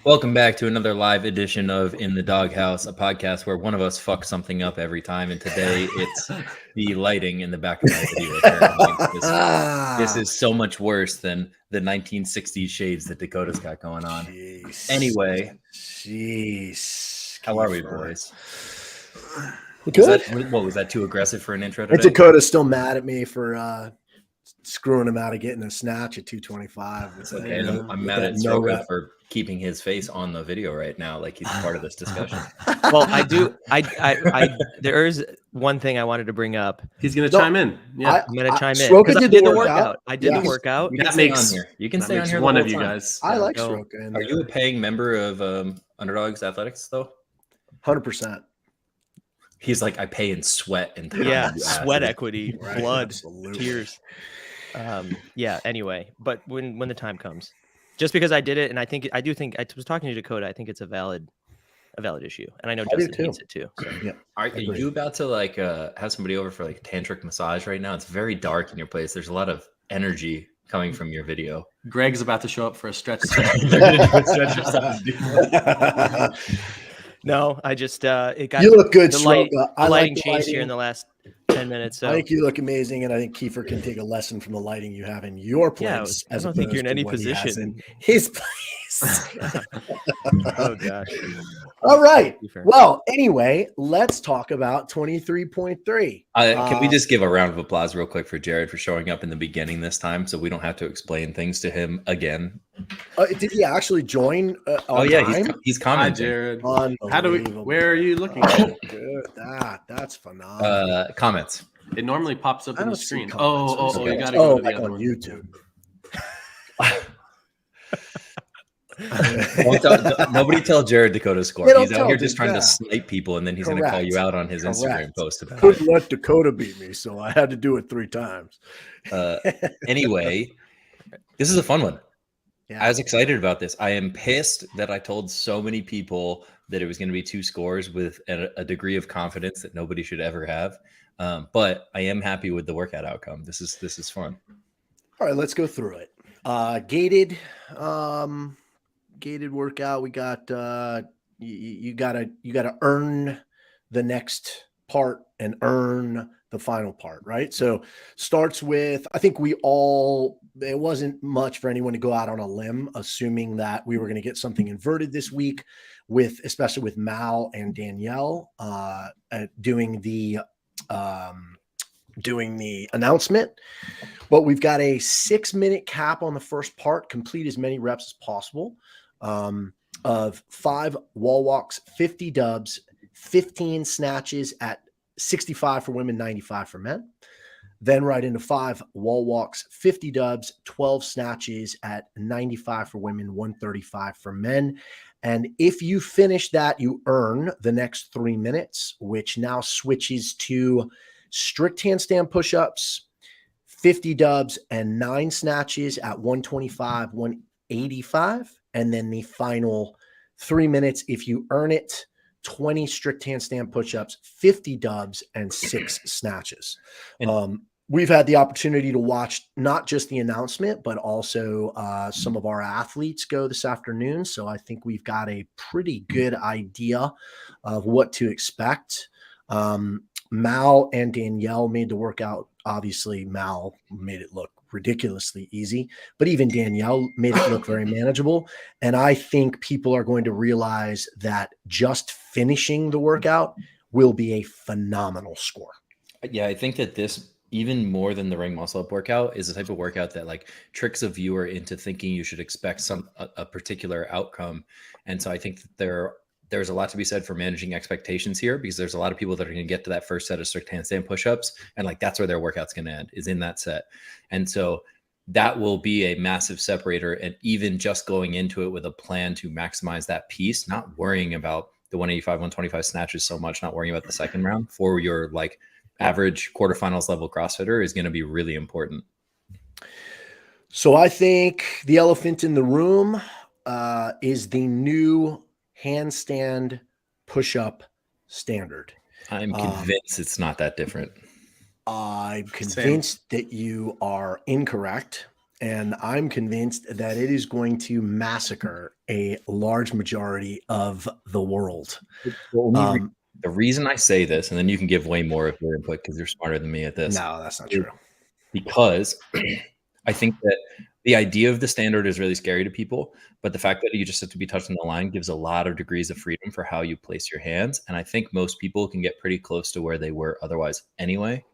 Welcome back to another live edition of In the Doghouse, a podcast where one of us fucks something up every time. And today it's the lighting in the back of my video. This is so much worse than the 1960s shades that Dakota's got going on. Jeez. Anyway, jeez. How are we, boys? Was that too aggressive for an intro today? And Dakota's still mad at me for screwing him out of getting a snatch at 225. It's okay. I'm mad at Sroka for keeping his face on the video right now, like he's part of this discussion. Well, there is one thing I wanted to bring up. He's going to chime in. Yeah, I'm going to chime in. Sroka did the workout. I did the workout. That makes you can stay on here. One of you guys. I like Sroka. Are you a paying member of Underdogs Athletics though? 100%. He's like, I pay in sweat and time. Yeah, sweat equity, right, blood, absolutely. Tears. Yeah. Anyway, but when the time comes, just because I did it, and I was talking to Dakota. I think it's a valid issue, and I know Justin hates it too. So. Yeah. Are you about to like have somebody over for like a tantric massage right now? It's very dark in your place. There's a lot of energy coming from your video. Greg's about to show up for a stretch. No, I just it got. You look good, the lighting changed here in the last 10 minutes. So I think you look amazing, and I think Kiefer can take a lesson from the lighting you have in your place. I don't think you're in any position. His place. Oh gosh. All right. Well, anyway, let's talk about 23.3. Can we just give a round of applause real quick for Jared for showing up in the beginning this time, so we don't have to explain things to him again? Did he actually join? He's commenting. Jared. Where are you looking? Good. That's phenomenal. Comments. It normally pops up on the screen. You got to go to the other on one. YouTube. Nobody tell Jared Dakota's score. He's out here just trying to snipe people, and then he's going to call you out on his Instagram post about Couldn't let Dakota beat me, so I had to do it 3 times. Anyway, this is a fun one. Yeah. I was excited about this. I am pissed that I told so many people that it was going to be 2 scores with a degree of confidence that nobody should ever have. But I am happy with the workout outcome. This is fun. All right, let's go through it. Gated workout. We got you gotta earn the next part and earn the final part, right? So starts with, I think it wasn't much for anyone to go out on a limb, assuming that we were going to get something inverted this week especially with Mal and Danielle doing the announcement. But we've got a 6-minute cap on the first part, complete as many reps as possible, of 5 wall walks, 50 dubs, 15 snatches at 65 for women, 95 for men. Then right into 5 wall walks, 50 dubs, 12 snatches at 95 for women, 135 for men. And if you finish that, you earn the next 3 minutes, which now switches to strict handstand push-ups, 50 dubs, and 9 snatches at 125, 185. And then the final 3 minutes, if you earn it, 20 strict handstand push-ups, 50 dubs, and 6 snatches. We've had the opportunity to watch not just the announcement, but also some of our athletes go this afternoon. So I think we've got a pretty good idea of what to expect. Mal and Danielle made the workout. Obviously, Mal made it look ridiculously easy, but even Danielle made it look very manageable. And I think people are going to realize that just finishing the workout will be a phenomenal score. Yeah, I think that this, even more than the ring muscle up workout, is the type of workout that like tricks a viewer into thinking you should expect a particular outcome. And so I think that there's a lot to be said for managing expectations here, because there's a lot of people that are going to get to that first set of strict handstand push-ups, and like that's where their workout's going to end, is in that set. And so that will be a massive separator. And even just going into it with a plan to maximize that piece, not worrying about the 185, 125 snatches so much, not worrying about the second round for your like average quarterfinals level CrossFitter, is going to be really important. So I think the elephant in the room is the new handstand push-up standard. I'm convinced it's not that different. I'm convinced that you are incorrect, and I'm convinced that it is going to massacre a large majority of the world. The reason I say this, and then you can give way more of your input because you're smarter than me at this. No, that's not true. Because I think that the idea of the standard is really scary to people, but the fact that you just have to be touching the line gives a lot of degrees of freedom for how you place your hands. And I think most people can get pretty close to where they were otherwise anyway.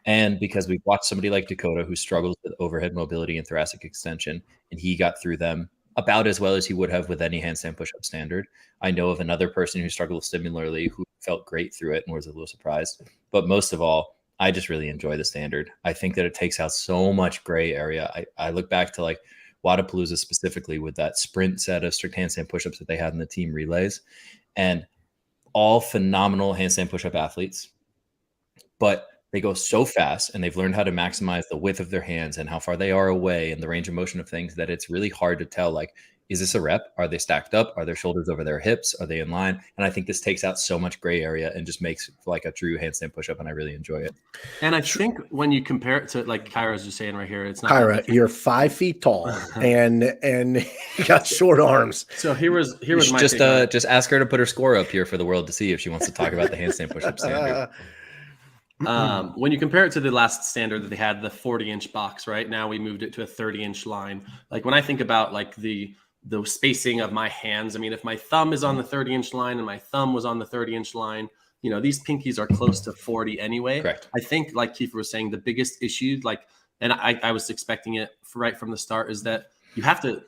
And because we've watched somebody like Dakota who struggles with overhead mobility and thoracic extension, and he got through them about as well as he would have with any handstand push-up standard. I know of another person who struggled similarly who felt great through it and was a little surprised. But most of all, I just really enjoy the standard. I think that it takes out so much gray area. I look back to like Wadapalooza specifically with that sprint set of strict handstand push-ups that they had in the team relays, and all phenomenal handstand push-up athletes. But they go so fast and they've learned how to maximize the width of their hands and how far they are away and the range of motion of things that it's really hard to tell, like, is this a rep? Are they stacked up? Are their shoulders over their hips? Are they in line? And I think this takes out so much gray area and just makes like a true handstand push-up, and I really enjoy it. And I think when you compare it to, like Kyra's just saying right here, it's not Kyra, you're 5 feet tall and you got short arms. So here was my just ask her to put her score up here for the world to see if she wants to talk about the handstand push-up standard. When you compare it to the last standard that they had, the 40-inch box, right? Now we moved it to a 30-inch line. Like when I think about like the spacing of my hands, I mean, if my thumb is on the 30-inch line and my thumb was on the 30-inch line, you know, these pinkies are close to 40 anyway. Correct. I think, like Kiefer was saying, the biggest issue, like, and I was expecting it right from the start, is that you have to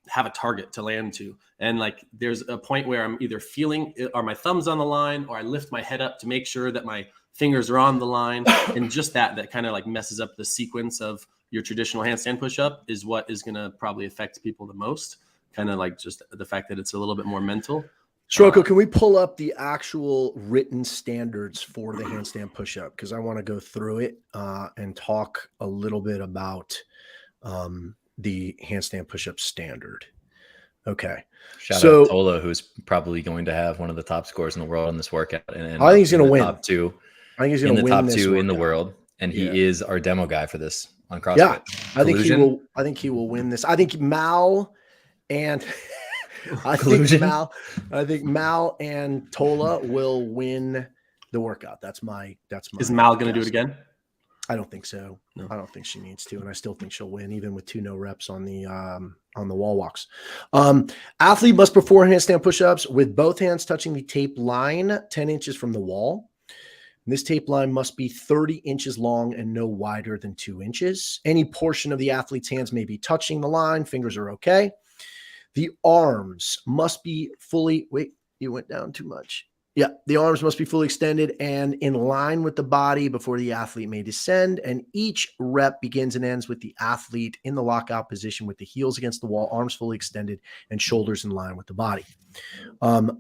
have a target to land to. And like, there's a point where I'm either feeling, are my thumbs on the line, or I lift my head up to make sure that my fingers are on the line. And just that kind of like messes up the sequence of your traditional handstand push-up is what is going to probably affect people the most. Kind of like just the fact that it's a little bit more mental. Shroko, can we pull up the actual written standards for the handstand push-up? Because I want to go through it and talk a little bit about the handstand push-up standard. Okay. Shout out Tola, who's probably going to have one of the top scores in the world in this workout. And I think he's going to win. Top two. I think he's going to win top this two workout in the world, and he is our demo guy for this on CrossFit. Yeah, I think he will. I think he will win this. I think Mal and I think Mal and Tola will win the workout. That's my. Is Mal going to do it again? I don't think so. No. I don't think she needs to, and I still think she'll win, even with 2 no reps on the wall walks. Athlete must perform handstand push-ups with both hands touching the tape line 10 inches from the wall. This tape line must be 30 inches long and no wider than 2 inches. Any portion of the athlete's hands may be touching the line. Fingers are okay. The arms must be fully, wait, you went down too much. Yeah, the arms must be fully extended and in line with the body before the athlete may descend. And each rep begins and ends with the athlete in the lockout position with the heels against the wall, arms fully extended, and shoulders in line with the body.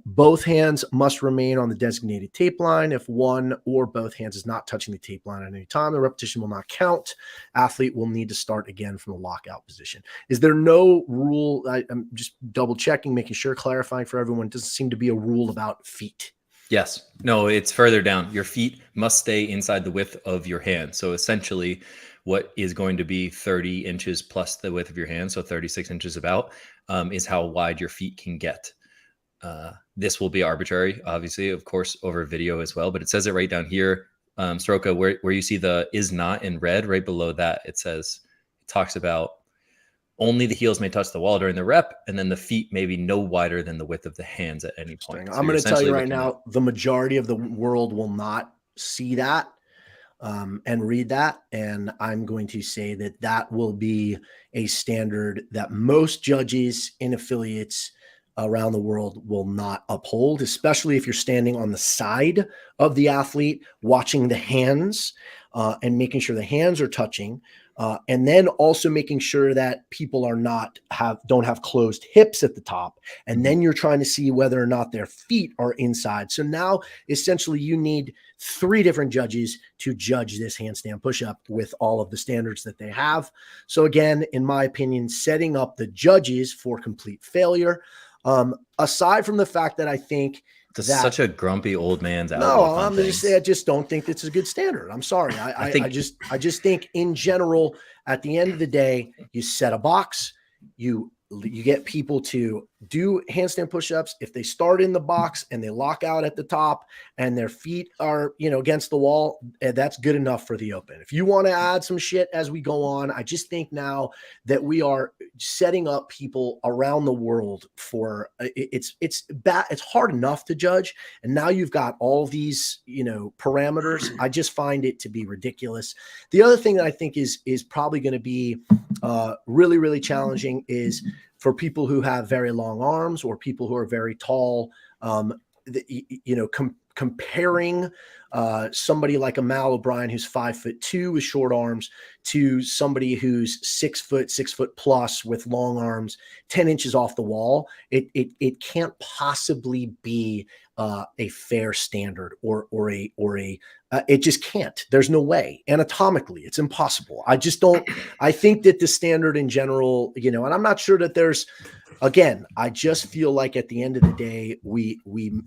Both hands must remain on the designated tape line. If one or both hands is not touching the tape line at any time, the repetition will not count. Athlete will need to start again from the lockout position. Is there no rule? I'm just double checking, making sure, clarifying for everyone. It doesn't seem to be a rule about feet. Yes. No, it's further down. Your feet must stay inside the width of your hand. So essentially what is going to be 30 inches plus the width of your hand, so 36 inches about, is how wide your feet can get. This will be arbitrary, obviously, of course, over video as well, but it says it right down here. Stroka, where you see the is not in red, right below that, it talks about only the heels may touch the wall during the rep, and then the feet may be no wider than the width of the hands at any point. So I'm going to tell you right now, the majority of the world will not see that and read that. And I'm going to say that that will be a standard that most judges in affiliates around the world will not uphold, especially if you're standing on the side of the athlete, watching the hands and making sure the hands are touching. And then also making sure that people don't have closed hips at the top. And then you're trying to see whether or not their feet are inside. So now essentially you need 3 different judges to judge this handstand push-up with all of the standards that they have. So again, in my opinion, setting up the judges for complete failure. Aside from the fact that I think it's such a grumpy old man's outlook. No, I'm going to say I just don't think it's a good standard. I'm sorry. I just think in general, at the end of the day, you set a box, you you get people to do handstand push-ups. If they start in the box and they lock out at the top and their feet are, against the wall, that's good enough for the open. If you want to add some shit as we go on, I just think now that we are setting up people around the world for it's bad. It's hard enough to judge. And now you've got all these, parameters. I just find it to be ridiculous. The other thing that I think is probably going to be really, really challenging is for people who have very long arms or people who are very tall, comparing somebody like a Mal O'Brien who's 5'2" with short arms to somebody who's 6 foot plus with long arms, 10 inches off the wall. It can't possibly be a fair standard or it just can't. There's no way. Anatomically, it's impossible. I think that the standard in general, and I'm not sure that there's, again, I just feel like at the end of the day, we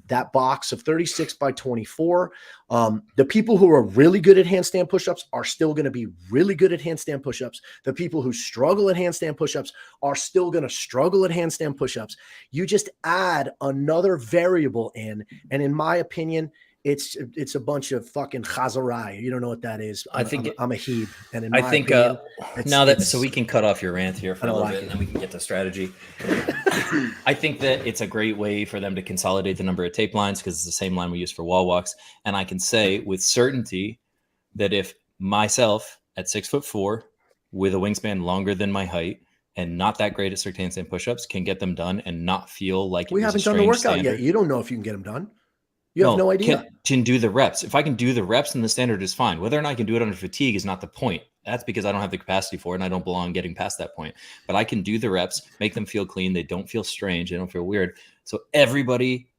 that box of 36 by 24, the people who are really good at handstand push-ups are still going to be really good at handstand push-ups. The people who struggle at handstand push-ups are still going to struggle at handstand push-ups. You just add another variable in, and in my opinion, it's a bunch of fucking chazarai. You don't know what that is. I'm a heeb, and in my opinion, so we can cut off your rant here for a little bit, and then we can get to strategy. I think that it's a great way for them to consolidate the number of tape lines because it's the same line we use for wall walks. And I can say with certainty that if myself at 6'4" with a wingspan longer than my height and not that great at strict handstand push-ups can get them done and not feel like we haven't done the workout yet. You don't know if you can get them done. You have no idea. Can do the reps. If I can do the reps, then the standard is fine. Whether or not I can do it under fatigue is not the point. That's because I don't have the capacity for it and I don't belong getting past that point. But I can do the reps, make them feel clean. They don't feel strange. They don't feel weird. So everybody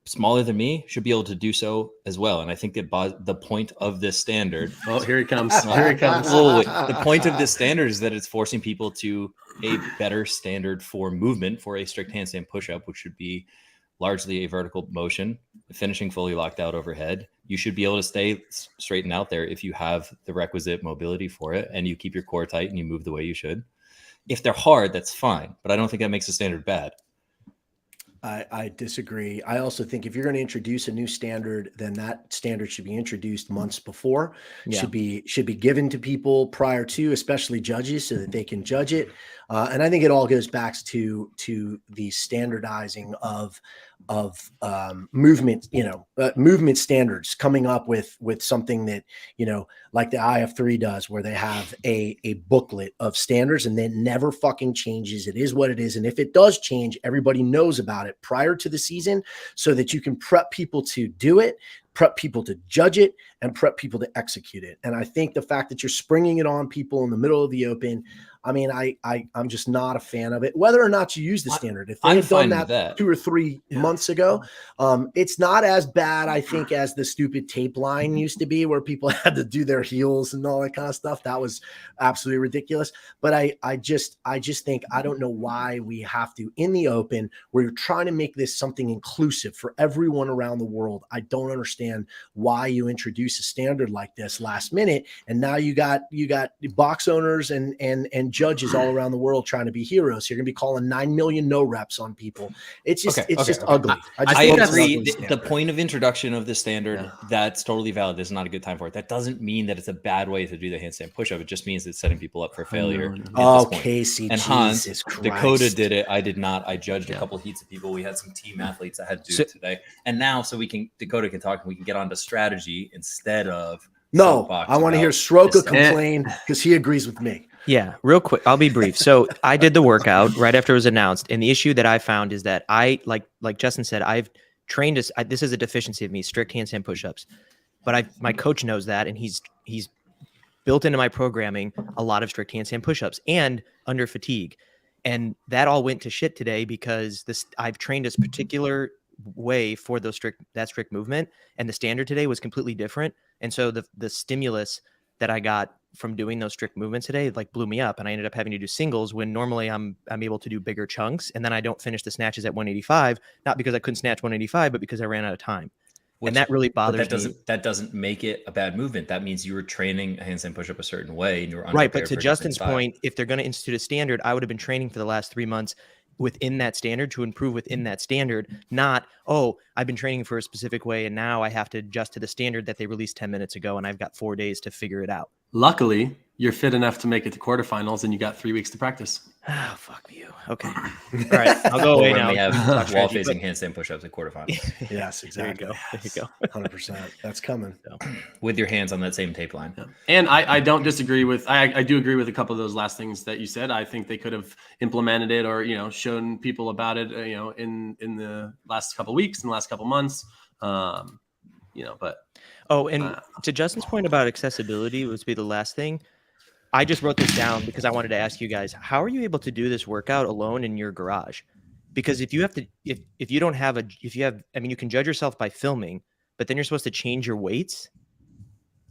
smaller than me should be able to do so as well. And I think that the point of this standard. Oh, here it comes. Here it comes. The point of this standard is that it's forcing people to a better standard for movement for a strict handstand push-up, which should be largely a vertical motion, finishing fully locked out overhead. You should be able to stay straightened out there if you have the requisite mobility for it and you keep your core tight and you move the way you should. If they're hard, that's fine, but I don't think that makes the standard bad. I disagree. I also think if you're going to introduce a new standard, then that standard should be introduced months before. Yeah. Should be given to people prior to, especially judges, so that they can judge it. And I think it all goes back to the standardizing of movement, movement standards, coming up with something that, like the IF3 does, where they have a booklet of standards and then never fucking changes. It is what it is. And if it does change, everybody knows about it prior to the season so that you can prep people to do it, prep people to judge it, and prep people to execute it. And I think the fact that you're springing it on people in the middle of the open, I mean, I'm just not a fan of it. Whether or not you use the standard, if they had done that 2 or 3 months ago, it's not as bad, I think, as the stupid tape line used to be, where people had to do their heels and all that kind of stuff. That was absolutely ridiculous. But I just think, I don't know why we have to, in the open, where you're trying to make this something inclusive for everyone around the world. I don't understand why you introduce a standard like this last minute, and now you got box owners and judges all around the world trying to be heroes. You're going to be calling 9 million no reps on people. It's just ugly. I agree. The point of introduction of the standard, that's totally valid. This is not a good time for it. That doesn't mean that it's a bad way to do the handstand push-up. It just means it's setting people up for failure. Casey, and Hans, Dakota did it. I did not. I judged a couple heats of people. We had some team athletes that had to do it today. And now, Dakota can talk and we can get on to strategy instead of. No, I want to hear Sroka complain because he agrees with me. Yeah, real quick. I'll be brief. So I did the workout right after it was announced. And the issue that I found is that like Justin said, I've trained this is a deficiency of me, strict handstand push-ups. But my coach knows that. And he's built into my programming a lot of strict handstand push-ups and under fatigue. And that all went to shit today because I've trained this particular way for that strict movement. And the standard today was completely different. And so the stimulus that I got from doing those strict movements today blew me up, and I ended up having to do singles when normally I'm able to do bigger chunks, and then I don't finish the snatches at 185, not because I couldn't snatch 185, but because I ran out of time. And that really But bothers me. that doesn't make it a bad movement. That means you were training a handstand push-up a certain way and you were Right. But unprepared to for a different Justin's style. point, if they're going to institute a standard, I would have been training for the last 3 months within that standard to improve within that standard, not, oh, I've been training for a specific way and now I have to adjust to the standard that they released 10 minutes ago and I've got 4 days to figure it out. Luckily, you're fit enough to make it to quarterfinals and you got 3 weeks to practice. Oh, fuck you. Okay. All right. I'll go away Or when now. we have Talk strategy, wall-facing handstand push-ups at quarterfinals. Yes, exactly. There you go. 100%. That's coming. With your hands on that same tape line. Yeah. And I don't disagree with, I do agree with a couple of those last things that you said. I think they could have implemented it or, shown people about it, in the last couple of weeks, in the last couple of months, but. Oh, and to Justin's point about accessibility, would be the last thing. I just wrote this down because I wanted to ask you guys, how are you able to do this workout alone in your garage? Because if you have to, if you don't have you can judge yourself by filming, but then you're supposed to change your weights.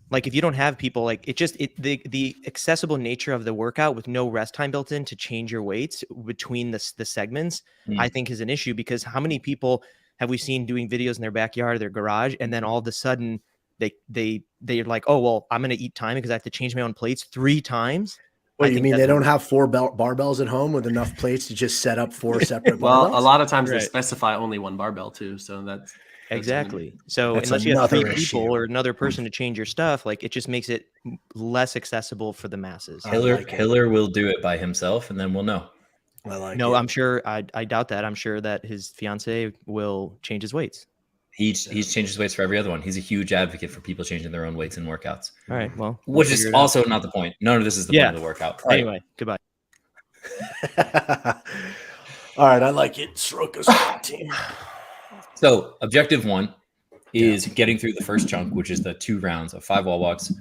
Like if you don't have people, like the accessible nature of the workout with no rest time built in to change your weights between the segments, I think is an issue, because how many people have we seen doing videos in their backyard or their garage, and then all of a sudden they're like, oh, well, I'm going to eat time because I have to change my own plates 3 times. Well, you mean they don't have 4 barbells at home with enough plates to just set up 4 separate barbells? Well, a lot of times Right. they specify only 1 barbell too. So that's Exactly. So That's unless you have 3 another people issue. or another person to change your stuff, like it just makes it less accessible for the masses. Hiller will do it by himself and then we'll know. I like No, it. I'm sure. I doubt that. I'm sure that his fiance will change his weights. He's changed his weights for every other one. He's a huge advocate for people changing their own weights in workouts. All right. Well, Which is also not the point. None of this is the point of the workout. Anyway, goodbye. All right, I like it. Soroka's team. So objective 1 is getting through the first chunk, which is the 2 rounds of 5 wall walks,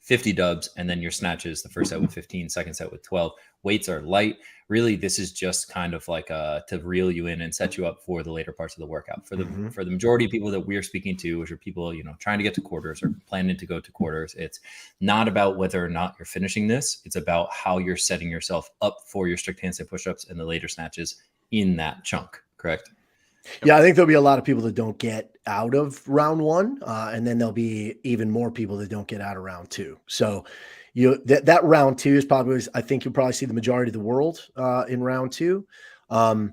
50 dubs, and then your snatches, the first set with 15, second set with 12. Weights are light. Really, this is just kind of like to reel you in and set you up for the later parts of the workout. For the majority of people that we're speaking to, which are people, trying to get to quarters or planning to go to quarters, it's not about whether or not you're finishing this. It's about how you're setting yourself up for your strict handstand push-ups and the later snatches in that chunk, correct? Yeah, I think there'll be a lot of people that don't get out of round 1, and then there'll be even more people that don't get out of round 2. So that round 2 is probably, I think you'll probably see the majority of the world in round 2.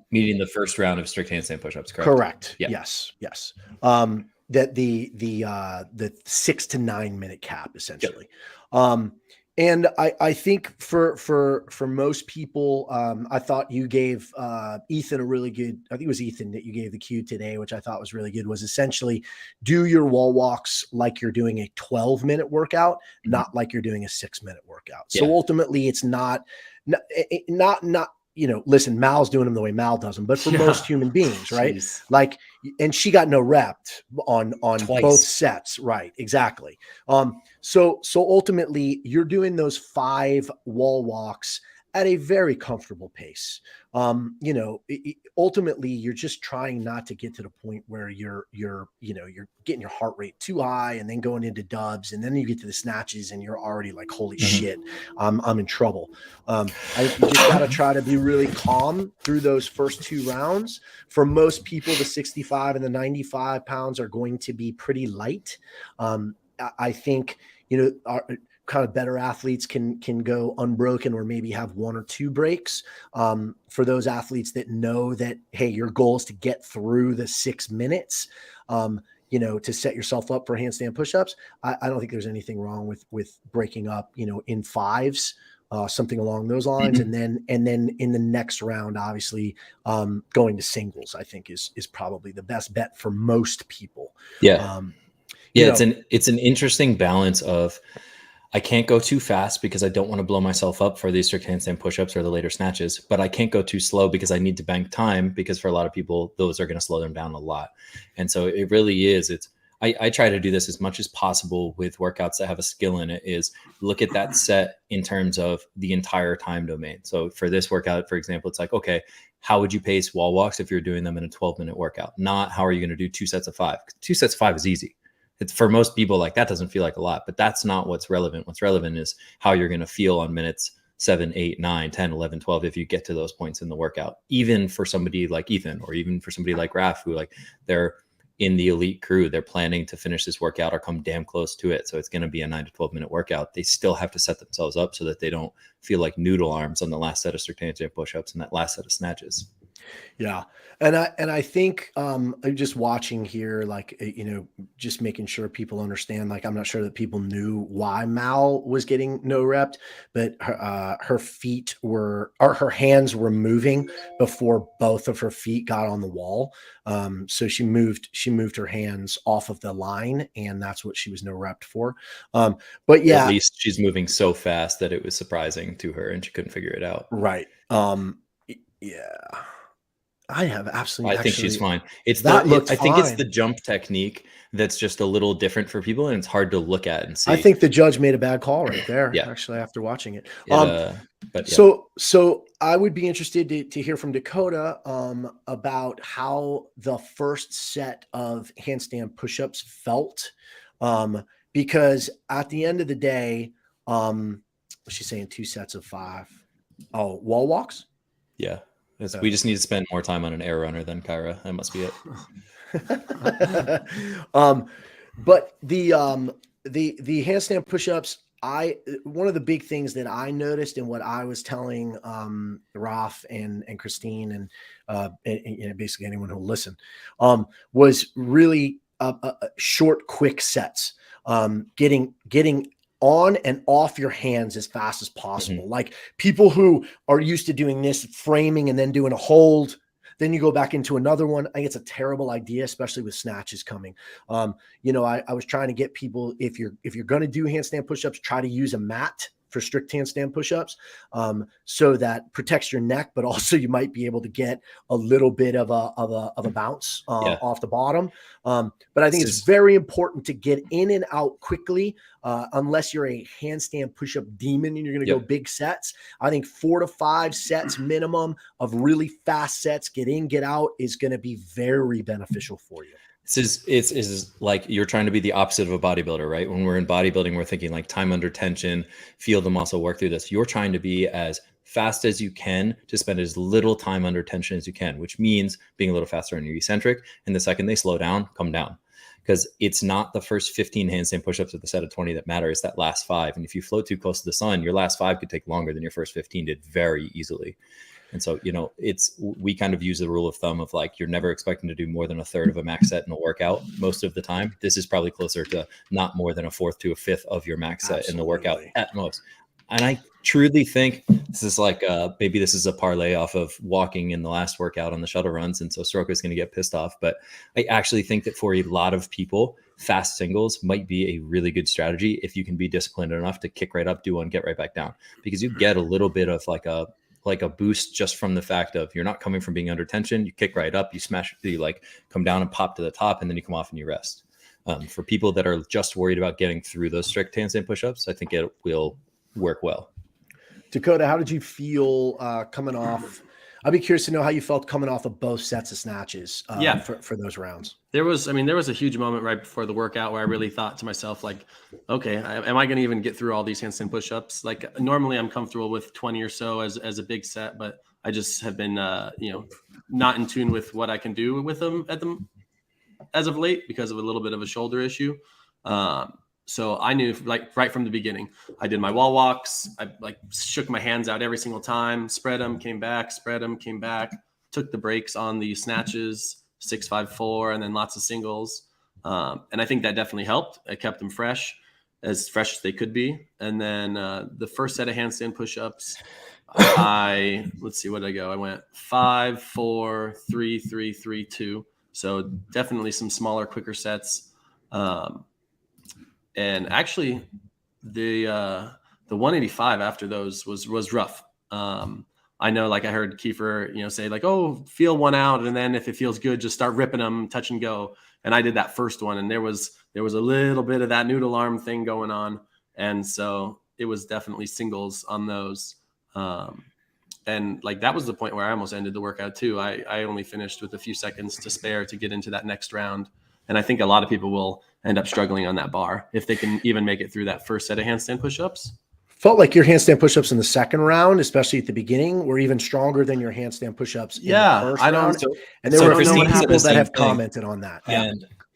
Meaning the first round of strict handstand push-ups, correct? Correct. Yeah. Yes. That the 6 to 9 minute cap essentially. Yep. And I think for most people, I thought you gave Ethan a really good, I think it was Ethan that you gave the cue today, which I thought was really good, was essentially do your wall walks like you're doing a 12-minute workout, not like you're doing a 6-minute workout. So ultimately it's not, listen, Mal's doing them the way Mal does them, but for most human beings, right? Jeez. Like, and she got no rep on Twice. both sets. Right. Exactly. So ultimately you're doing those 5 wall walks at a very comfortable pace. Ultimately you're just trying not to get to the point where you're getting your heart rate too high and then going into dubs. And then you get to the snatches and you're already like, holy shit, I'm in trouble. I think you just got to try to be really calm through those first 2 rounds. For most people, the 65 and the 95 pounds are going to be pretty light. I think, our kind of better athletes can go unbroken or maybe have 1 or 2 breaks. For those athletes that know that, hey, your goal is to get through the 6 minutes, to set yourself up for handstand push-ups. I don't think there's anything wrong with breaking up, in 5s, something along those lines. And then in the next round, obviously, going to singles, I think is probably the best bet for most people. Yeah. It's an interesting balance of, I can't go too fast because I don't want to blow myself up for these strict handstand push-ups or the later snatches, but I can't go too slow because I need to bank time, because for a lot of people, those are going to slow them down a lot. And so it really is, I try to do this as much as possible with workouts that have a skill in it, is look at that set in terms of the entire time domain. So for this workout, for example, it's like, okay, how would you pace wall walks if you're doing them in a 12-minute workout? Not how are you going to do 2 sets of 5? 2 sets of 5 is easy. It's for most people, like that doesn't feel like a lot, but that's not what's relevant. What's relevant is how you're going to feel on minutes 7, 8, 9, 10, 11, 12, if you get to those points in the workout, even for somebody like Ethan, or even for somebody like Raph, who like they're in the elite crew, they're planning to finish this workout or come damn close to it. So it's going to be a 9 to 12 minute workout. They still have to set themselves up so that they don't feel like noodle arms on the last set of strict handstand push-ups and that last set of snatches. Yeah. And I think, I'm just watching here, like, just making sure people understand, like, I'm not sure that people knew why Mal was getting no rep, but her feet were, or her hands were moving before both of her feet got on the wall. So she moved her hands off of the line, and that's what she was no rep for. But yeah, At least she's moving so fast that it was surprising to her and she couldn't figure it out. right. Yeah. I have absolutely. I think she's fine. It's that the, looked I think it's fine. the jump technique that's just a little different for people, and it's hard to look at and see. I think the judge made a bad call right there. Yeah. Actually, after watching it. But yeah. So I would be interested to hear from Dakota about how the first set of handstand push-ups felt, because at the end of the day, she's saying 2 sets of 5. Oh, wall walks. Yeah. We just need to spend more time on an air runner than Kyra. That must be it. But the handstand push-ups, one of the big things that I noticed, and what I was telling Raf and Christine and basically anyone who'll listen, was really short, quick sets, getting on and off your hands as fast as possible. Mm-hmm. Like people who are used to doing this, framing and then doing a hold, then you go back into another one. I think it's a terrible idea, especially with snatches coming. I was trying to get people, if you're going to do handstand push-ups, try to use a mat for strict handstand push-ups, so that protects your neck, but also you might be able to get a little bit of a bounce off the bottom. But I think it's very important to get in and out quickly, unless you're a handstand push-up demon and you're going to go big sets. I think 4 to 5 sets minimum of really fast sets, get in, get out, is going to be very beneficial for you. It's like you're trying to be the opposite of a bodybuilder, right? When we're in bodybuilding, we're thinking like time under tension, feel the muscle, work through this. You're trying to be as fast as you can to spend as little time under tension as you can, which means being a little faster on your eccentric. And the second they slow down, come down. Because it's not the first 15 handstand push-ups at the set of 20 that matter. It's that last 5. And if you float too close to the sun, your last 5 could take longer than your first 15 did very easily. And so, we kind of use the rule of thumb of like, you're never expecting to do more than a third of a max set in a workout most of the time. This is probably closer to not more than a fourth to a fifth of your max set in the workout at most. And I truly think this is like, maybe this is a parlay off of walking in the last workout on the shuttle runs. And so Soroka is going to get pissed off. But I actually think that for a lot of people, fast singles might be a really good strategy if you can be disciplined enough to kick right up, do one, get right back down, because you get a little bit of like a boost just from the fact of you're not coming from being under tension. You kick right up, you smash, you like come down and pop to the top, and then you come off and you rest. For people that are just worried about getting through those strict handstand push-ups, I think it will work well. Dakota, how did you feel coming off? I'd be curious to know how you felt coming off of both sets of snatches for those rounds. There was a huge moment right before the workout where I really thought to myself, like, okay, am I going to even get through all these handstand push-ups? Like normally I'm comfortable with 20 or so as a big set, but I just have been, not in tune with what I can do with them as of late because of a little bit of a shoulder issue. So I knew like right from the beginning, I did my wall walks. I like shook my hands out every single time, spread them, came back, took the breaks on the snatches, 6, 5, 4, and then lots of singles. And I think that definitely helped. I kept them fresh as they could be. And then the first set of handstand push-ups, let's see, what did I go? I went 5, 4, 3, 3, 3, 2. So definitely some smaller, quicker sets. And actually, the 185 after those was rough. I know, like I heard Kiefer, say like, oh, feel one out, and then if it feels good, just start ripping them, touch and go. And I did that first one, and there was a little bit of that noodle arm thing going on, and so it was definitely singles on those. And like that was the point where I almost ended the workout too. I only finished with a few seconds to spare to get into that next round. And I think a lot of people will end up struggling on that bar if they can even make it through that first set of handstand push-ups. Felt like your handstand push-ups in the second round, especially at the beginning, were even stronger than your handstand push-ups in the first round. And there were Christine said people the that same have thing. commented on that.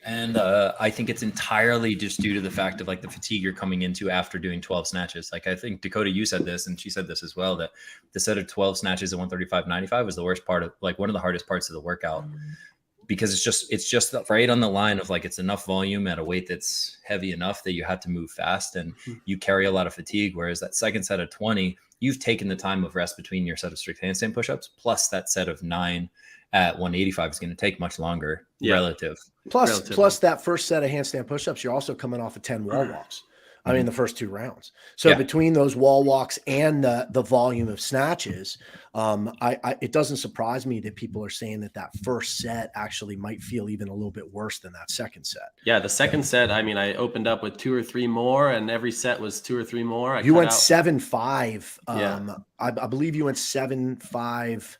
And I think it's entirely just due to the fact of like the fatigue you're coming into after doing 12 snatches. Like I think Dakota, you said this, and she said this as well, that the set of 12 snatches at 135.95 was the worst part of, like, one of the hardest parts of the workout, because it's just right on the line of like, it's enough volume at a weight that's heavy enough that you have to move fast and you carry a lot of fatigue. Whereas that second set of 20, you've taken the time of rest between your set of strict handstand pushups, plus that set of 9 at 185 is going to take much longer relative. Plus that first set of handstand pushups, you're also coming off of 10 wall walks. I mean, the first 2 rounds. So between those wall walks and the volume of snatches, it doesn't surprise me that people are saying that first set actually might feel even a little bit worse than that second set. Yeah, the second set, I mean, I opened up with 2 or 3 more, and every set was 2 or 3 more. You went 7-5. I believe you went 7-5.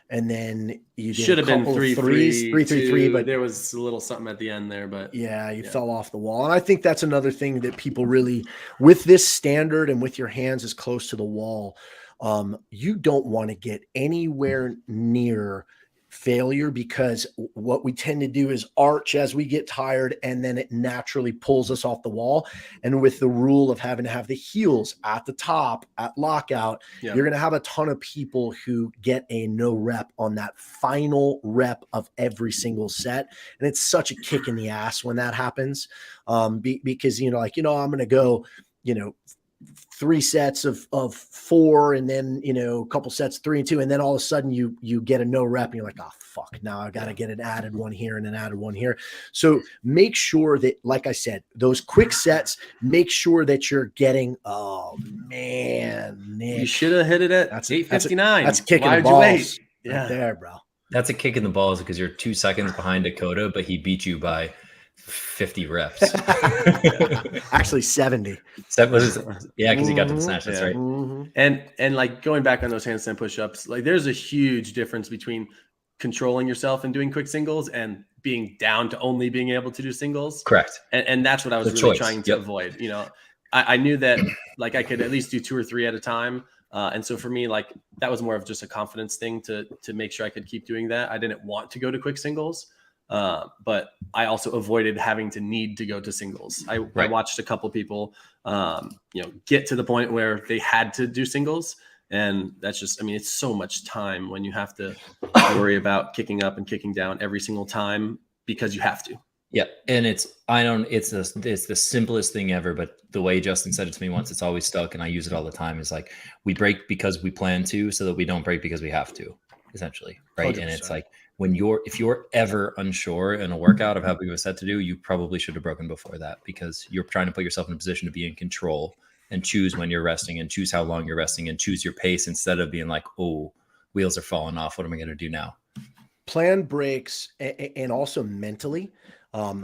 And then you did should have been 3-3, but there was a little something at the end there. But you fell off the wall. And I think that's another thing that people really, with this standard and with your hands as close to the wall, you don't want to get anywhere near failure, because what we tend to do is arch as we get tired, and then it naturally pulls us off the wall. And with the rule of having to have the heels at the top at lockout, you're going to have a ton of people who get a no rep on that final rep of every single set. And it's such a kick in the ass when that happens, because, I'm going to go, 3 sets of 4, and then, a couple sets 3 and 2. And then all of a sudden you get a no rep and you're like, oh, fuck, now I got to get an added one here and an added one here. So make sure that, like I said, those quick sets, make sure that you're getting, oh man, Nick, you should have hit it at 8:59. That's kicking the balls right there, bro. That's a kick in the balls, because you're 2 seconds behind Dakota, but he beat you by 50 reps. Actually 70. Because he got to the snatch. That's right. And like going back on those handstand push-ups, like there's a huge difference between controlling yourself and doing quick singles and being down to only being able to do singles. Correct. And that's what I was really trying to avoid. I knew that like I could at least do 2 or 3 at a time. And so for me, like that was more of just a confidence thing to make sure I could keep doing that. I didn't want to go to quick singles. But I also avoided having to need to go to singles. I watched a couple people, get to the point where they had to do singles. And that's just, I mean, it's so much time when you have to worry about kicking up and kicking down every single time because you have to. Yeah. And it's the simplest thing ever, but the way Justin said it to me once, it's always stuck. And I use it all the time, is like, we break because we plan to, so that we don't break because we have to, essentially. Right. 100%. And it's like, if you're ever unsure in a workout of how big of a set to do, you probably should have broken before that, because you're trying to put yourself in a position to be in control and choose when you're resting and choose how long you're resting and choose your pace, instead of being like, oh, wheels are falling off. What am I going to do now? Plan breaks, and also mentally,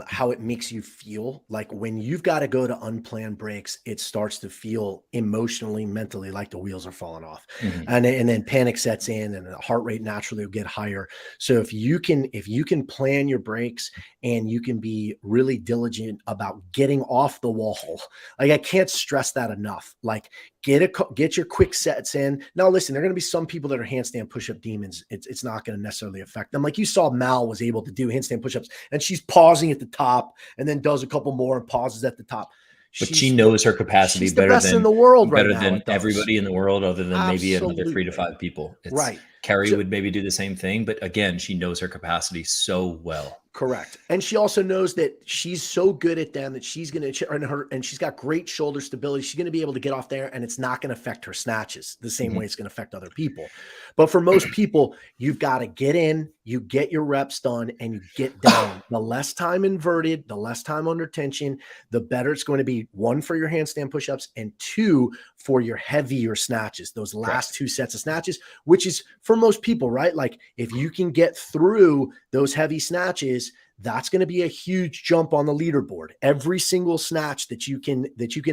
how it makes you feel. Like when you've got to go to unplanned breaks, it starts to feel emotionally, mentally like the wheels are falling off. And then panic sets in and the heart rate naturally will get higher. So if you can plan your breaks and you can be really diligent about getting off the wall, like I can't stress that enough. Like get your quick sets in. Now, listen, there are going to be some people that are handstand push-up demons. It's not going to necessarily affect them. Like you saw Mal was able to do handstand push-ups, and she's pausing at the top and then does a couple more and pauses at the top. But she knows her capacity she's better the best than in the world, better than everybody in the world, other than maybe another Absolutely. 3 to 5 people. Right. Carrie would maybe do the same thing, but again, she knows her capacity so well. Correct. And she also knows that she's so good at them that she's going to, and she's got great shoulder stability. She's going to be able to get off there, and it's not going to affect her snatches the same way it's going to affect other people. But for most people, you've got to get in, you get your reps done, and you get down. The less time inverted, the less time under tension, the better it's going to be. 1, for your handstand push-ups, and 2, for your heavier snatches, those last 2 sets of snatches, which is for most people, right? Like if you can get through those heavy snatches, that's going to be a huge jump on the leaderboard. Every single snatch that you can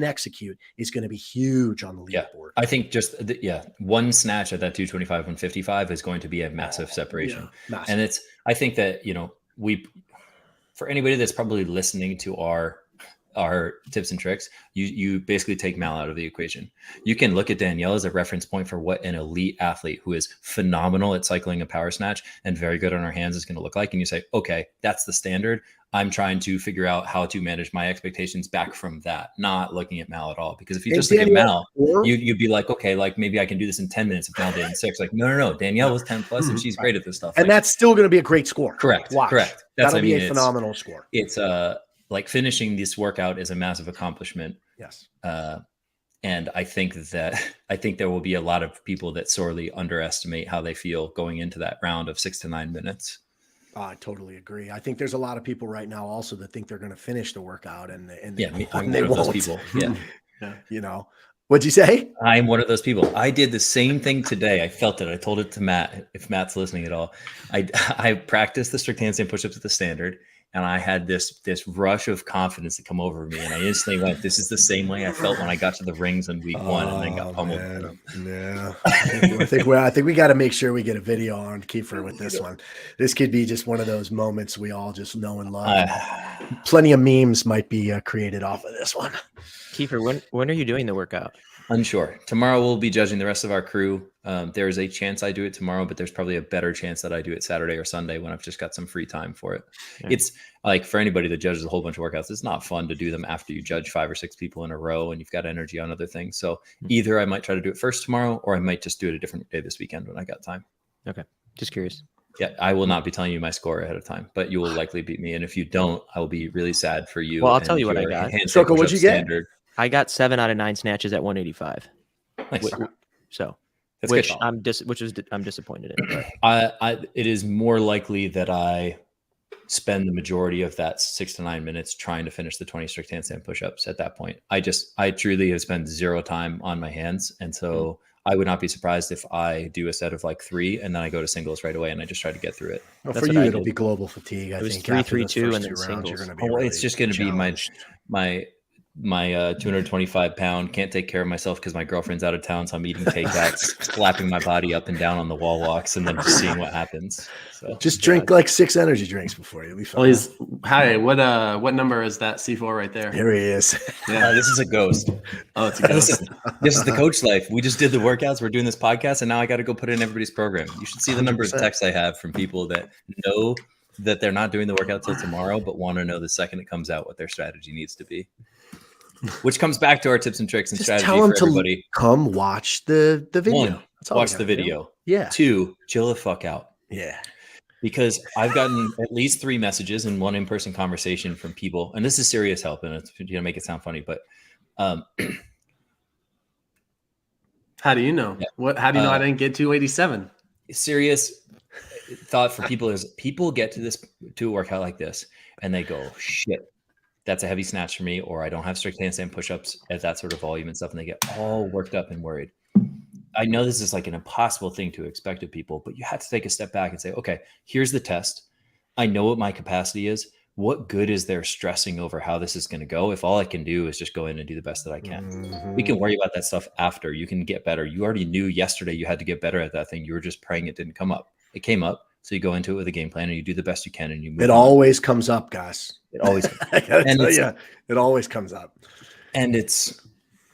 execute is going to be huge on the leaderboard. I think just one snatch at that 225, 155 is going to be a massive separation. Massive. And I think that, for anybody that's probably listening to our our tips and tricks, you basically take Mal out of the equation. You can look at Danielle as a reference point for what an elite athlete who is phenomenal at cycling a power snatch and very good on her hands is going to look like. And you say, okay, that's the standard. I'm trying to figure out how to manage my expectations back from that, not looking at Mal at all. Because if you just look at Mal, you'd be like, okay, like maybe I can do this in 10 minutes if Mal did in 6. Like, no. Danielle was 10 plus and she's great at this stuff. And like, that's still going to be a great score. Correct. Watch. Correct. That'll be a phenomenal score. It's like finishing this workout is a massive accomplishment. Yes. And I think there will be a lot of people that sorely underestimate how they feel going into that round of 6 to 9 minutes. I totally agree. I think there's a lot of people right now also that think they're going to finish the workout and I'm they one of won't. those people. Yeah. You know, what'd you say? I'm one of those people. I did the same thing today. I felt it. I told it to Matt, if Matt's listening at all. I practiced the strict handstand push-ups at the standard, and I had this rush of confidence to come over me. And I instantly went, this is the same way I felt when I got to the rings in week 1 and then got pummeled. Yeah. I think we got to make sure we get a video on Kiefer with this one. This could be just one of those moments we all just know and love. Plenty of memes might be created off of this one. Kiefer, when are you doing the workout? Unsure. Tomorrow we'll be judging the rest of our crew. There's a chance I do it tomorrow, but there's probably a better chance that I do it Saturday or Sunday when I've just got some free time for it. Yeah. It's like for anybody that judges a whole bunch of workouts, it's not fun to do them after you judge 5 or 6 people in a row and you've got energy on other things. So either I might try to do it first tomorrow, or I might just do it a different day this weekend when I got time. Okay. Just curious. Yeah, I will not be telling you my score ahead of time, but you will likely beat me. And if you don't, I will be really sad for you. Well, I'll tell you what I got. Circle, what'd you get? I got 7 out of 9 snatches at 185. Nice. So, that's I'm disappointed in. It is more likely that I spend the majority of that 6 to 9 minutes trying to finish the 20 strict handstand push-ups at that point. I truly have spent 0 time on my hands. And so I would not be surprised if I do a set of like 3 and then I go to singles right away and I just try to get through it. Well, for you, it'll be global fatigue. I think 3-3-2 and then singles. It's just going to be my 225 pound, can't take care of myself because my girlfriend's out of town. So I'm eating takeouts, slapping my body up and down on the wall walks, and then just seeing what happens. So just drink like 6 energy drinks before you'll be fine. Well, what number is that C4 right there? Here he is. Yeah, this is a ghost. Oh, it's a ghost. This is the coach life. We just did the workouts. We're doing this podcast, and now I got to go put it in everybody's program. You should see the number of texts I have from people that know that they're not doing the workout till tomorrow, but want to know the second it comes out what their strategy needs to be. Which comes back to our tips and tricks and just strategy tell them for everybody. To come watch the video. 1, watch the video. Do. Yeah. 2, chill the fuck out. Yeah. Because I've gotten at least 3 messages and 1 in-person conversation from people, and this is serious help, and it's going to make it sound funny, but how do you know? Yeah. How do you know I didn't get 287? Serious thought for people is people get to a workout like this and they go, shit, that's a heavy snatch for me, or I don't have strict handstand push-ups at that sort of volume and stuff, and they get all worked up and worried. I know this is like an impossible thing to expect of people, but you have to take a step back and say, okay, here's the test. I know what my capacity is. What good is there stressing over how this is going to go if all I can do is just go in and do the best that I can? Mm-hmm. We can worry about that stuff after. You can get better. You already knew yesterday you had to get better at that thing. You were just praying it didn't come up. It came up. So you go into it with a game plan and you do the best you can and you move. It always comes up, guys. It always I gotta tell you, it always comes up. And it's,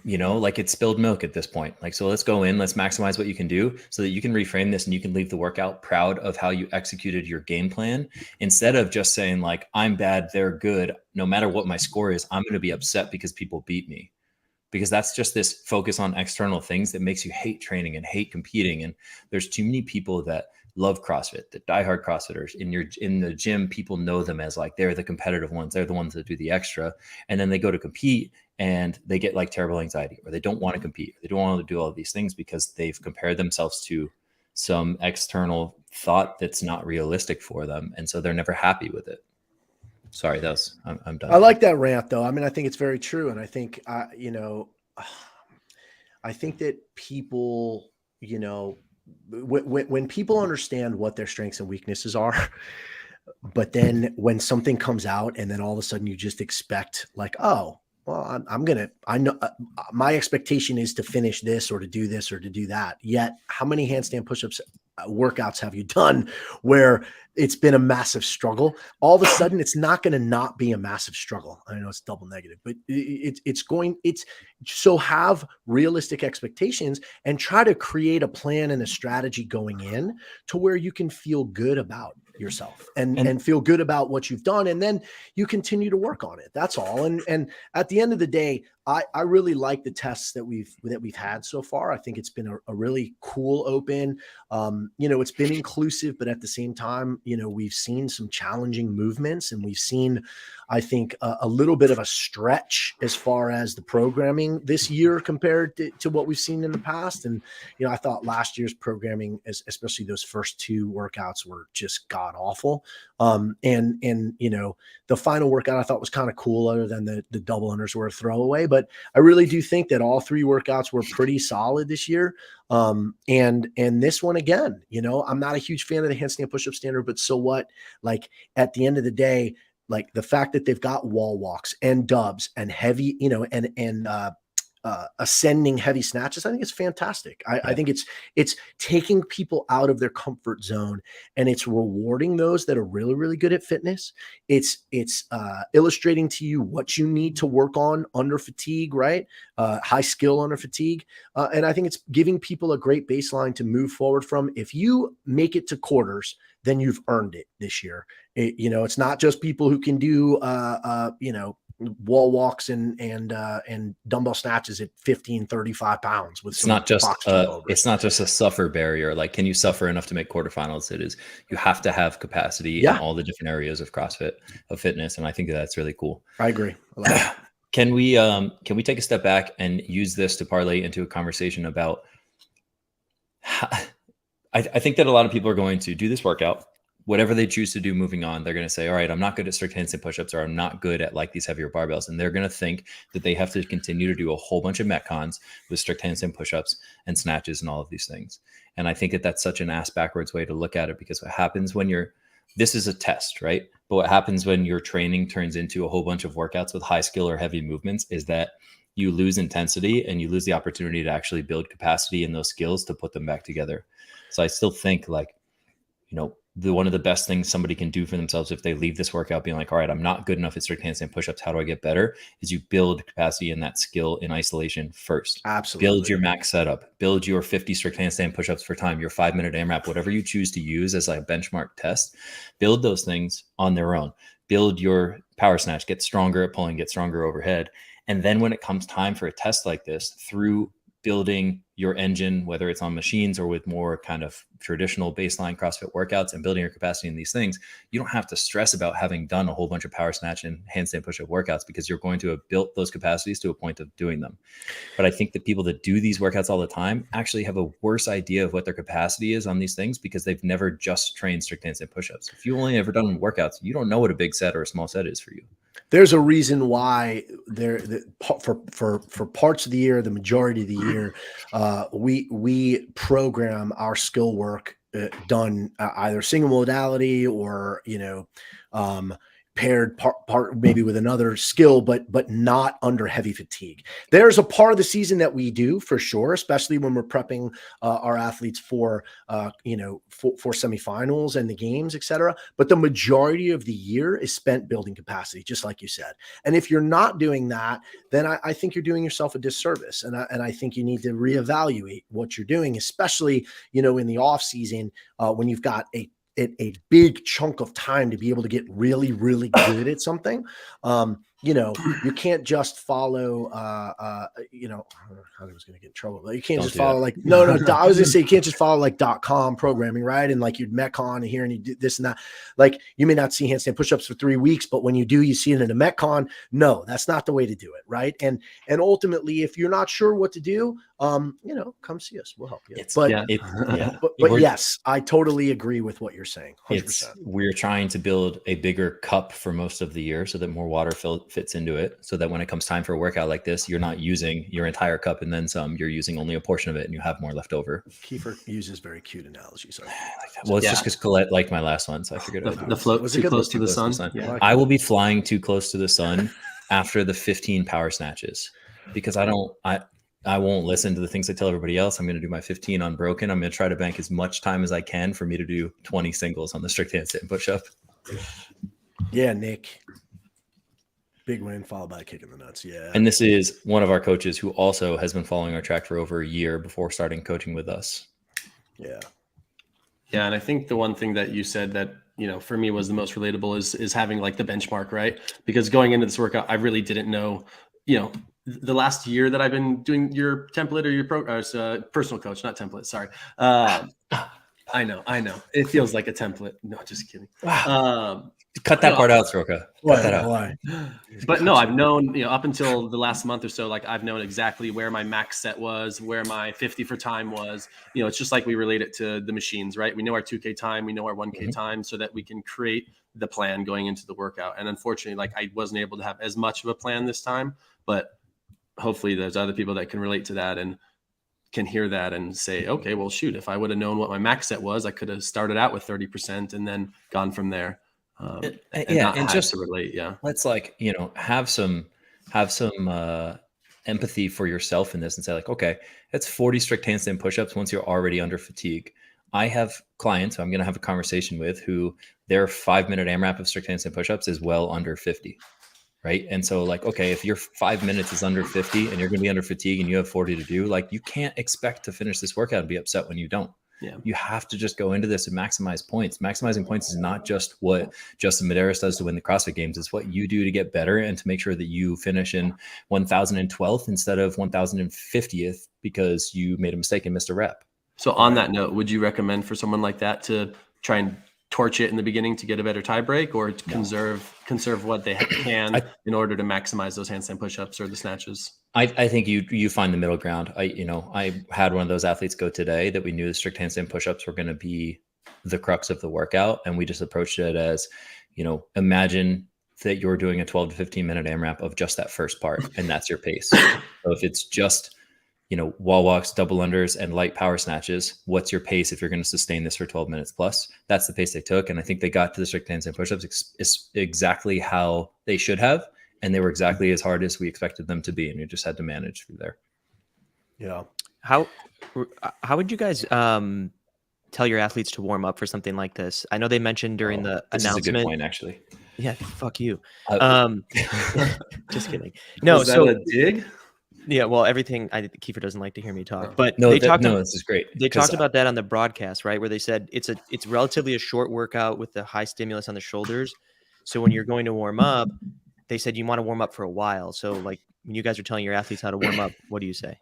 like it's spilled milk at this point. Like, so let's go in, let's maximize what you can do so that you can reframe this and you can leave the workout proud of how you executed your game plan, instead of just saying like, I'm bad, they're good. No matter what my score is, I'm going to be upset because people beat me. Because that's just this focus on external things that makes you hate training and hate competing. And there's too many people that love CrossFit, the diehard CrossFitters in the gym. People know them as like, they're the competitive ones. They're the ones that do the extra. And then they go to compete and they get like terrible anxiety, or they don't want to compete. They don't want to do all of these things because they've compared themselves to some external thought that's not realistic for them. And so they're never happy with it. Sorry, I'm done. I like that rant though. I mean, I think it's very true. And I think, I think that people, when people understand what their strengths and weaknesses are, but then when something comes out and then all of a sudden you just expect like, oh, well, I know my expectation is to finish this or to do this or to do that. Yet how many handstand push-ups workouts have you done where it's been a massive struggle? All of a sudden, it's not going to not be a massive struggle. I know it's double negative, but it's so have realistic expectations and try to create a plan and a strategy going in to where you can feel good about yourself and feel good about what you've done. And then you continue to work on it. That's all. And at the end of the day, I really like the tests that we've had so far. I think it's been a really cool open. It's been inclusive, but at the same time, we've seen some challenging movements, and we've seen, I think, a little bit of a stretch as far as the programming this year compared to what we've seen in the past. And, I thought last year's programming, especially those first 2 workouts, were just god awful. The final workout I thought was kind of cool, other than the double unders were a throwaway. But I really do think that all 3 workouts were pretty solid this year. And this one again, I'm not a huge fan of the handstand push-up standard, but so what? Like, at the end of the day, like, the fact that they've got wall walks and dubs and heavy, and ascending heavy snatches, I think it's fantastic. I think it's taking people out of their comfort zone, and it's rewarding those that are really, really good at fitness. It's illustrating to you what you need to work on under fatigue, right? High skill under fatigue. And I think it's giving people a great baseline to move forward from. If you make it to quarters, then you've earned it this year. It's not just people who can do, wall walks and dumbbell snatches at 15, 35 pounds. It's not just a suffer barrier. Like, can you suffer enough to make quarterfinals? It is, you have to have capacity in all the different areas of CrossFit, of fitness. And I think that's really cool. I agree. I like it. Can we take a step back and use this to parlay into a conversation about I think that a lot of people are going to do this workout, whatever they choose to do moving on. They're going to say, all right, I'm not good at strict handstand push-ups, or I'm not good at like these heavier barbells. And they're going to think that they have to continue to do a whole bunch of Metcons with strict handstand push-ups and snatches and all of these things. And I think that that's such an ass backwards way to look at it, because what happens when this is a test, right? But what happens when your training turns into a whole bunch of workouts with high skill or heavy movements is that you lose intensity, and you lose the opportunity to actually build capacity in those skills to put them back together. So I still think, like, one of the best things somebody can do for themselves if they leave this workout being like, all right, I'm not good enough at strict handstand push-ups, how do I get better? Is you build capacity in that skill in isolation first. Absolutely. Build your max setup, build your 50 strict handstand push-ups for time, your 5-minute AMRAP, whatever you choose to use as a benchmark test. Build those things on their own. Build your power snatch, get stronger at pulling, get stronger overhead. And then when it comes time for a test like this, through building your engine, whether it's on machines or with more kind of traditional baseline CrossFit workouts, and building your capacity in these things, you don't have to stress about having done a whole bunch of power snatch and handstand push-up workouts, because you're going to have built those capacities to a point of doing them. But I think that people that do these workouts all the time actually have a worse idea of what their capacity is on these things, because they've never just trained strict handstand push-ups. If you've only ever done workouts, you don't know what a big set or a small set is for you. There's a reason why for parts of the year, the majority of the year, we program our skill work done either single modality or paired part maybe with another skill, but not under heavy fatigue. There's a part of the season that we do for sure, especially when we're prepping our athletes for semifinals and the games, etc. But the majority of the year is spent building capacity, just like you said. And if you're not doing that, then I think you're doing yourself a disservice. And I think you need to reevaluate what you're doing, especially in the off season when you've got a big chunk of time to be able to get really, really good at something. You can't just follow, I was going to get in trouble, but you can't just follow like, no, I was going to say, you can't just follow like .com programming, right? And like you'd Metcon and here and you do this and that. Like you may not see handstand push-ups for 3 weeks, but when you do, you see it in a Metcon. No, that's not the way to do it. Right. And ultimately, if you're not sure what to do, come see us. We'll help you. But yes, I totally agree with what you're saying. 100%. We're trying to build a bigger cup for most of the year so that more water fits into it, so that when it comes time for a workout like this, you're not using your entire cup and then some, you're using only a portion of it and you have more left over. Kiefer uses very cute analogies. I like that. Well, it's just because Colette liked my last one, so I figured the float was too close to the sun. Yeah. I will be flying too close to the sun after the 15 power snatches, because I won't listen to the things I tell everybody else. I'm going to do my 15 unbroken. I'm going to try to bank as much time as I can for me to do 20 singles on the strict handstand and push up. Yeah, Nick. Big win followed by a kick in the nuts. Yeah. And this is one of our coaches who also has been following our track for over a year before starting coaching with us. Yeah. Yeah. And I think the one thing that you said that, for me was the most relatable is having like the benchmark, right? Because going into this workout, I really didn't know, the last year that I've been doing your template or your personal coach, not template. Sorry. I know. It feels like a template. No, just kidding. Cut that part out, Sroka. Cut that out. Why? But no, I've known, up until the last month or so, like I've known exactly where my max set was, where my 50 for time was. It's just like we relate it to the machines, right? We know our 2K time, we know our 1K time, so that we can create the plan going into the workout. And unfortunately, like I wasn't able to have as much of a plan this time, but hopefully there's other people that can relate to that and can hear that and say, okay, well, shoot, if I would have known what my max set was, I could have started out with 30% and then gone from there. And just to relate. Yeah. Let's have some empathy for yourself in this and say like, okay, that's 40 strict handstand push-ups once you're already under fatigue. I have clients who I'm going to have a conversation with who their 5-minute AMRAP of strict handstand push-ups is well under 50. Right. And so like, okay, if your 5 minutes is under 50 and you're going to be under fatigue and you have 40 to do, like you can't expect to finish this workout and be upset when you don't. Yeah. You have to just go into this and maximize points. Maximizing points is not just what Justin Medeiros does to win the CrossFit Games. It's what you do to get better and to make sure that you finish in 1012th instead of 1050th because you made a mistake and missed a rep. So on that note, would you recommend for someone like that to try and torch it in the beginning to get a better tie break, or to conserve what they can in order to maximize those handstand push-ups or the snatches? I think you find the middle ground. I had one of those athletes go today that we knew the strict handstand push-ups were going to be the crux of the workout. And we just approached it as, imagine that you're doing a 12 to 15 minute AMRAP of just that first part. And that's your pace. So if it's just, wall walks, double unders, and light power snatches, what's your pace if you're going to sustain this for 12 minutes plus? That's the pace they took. And I think they got to the strict handstand push-ups exactly how they should have. And they were exactly as hard as we expected them to be. And you just had to manage through there. Yeah. How would you guys tell your athletes to warm up for something like this? I know they mentioned during the announcement. This is a good point, actually. Yeah, fuck you. Just kidding. No, was that a dig? Yeah, well, everything. Kiefer doesn't like to hear me talk, but this is great. They talked about that on the broadcast, right? Where they said it's relatively a short workout with the high stimulus on the shoulders. So when you're going to warm up, they said you want to warm up for a while. So like when you guys are telling your athletes how to warm up, what do you say?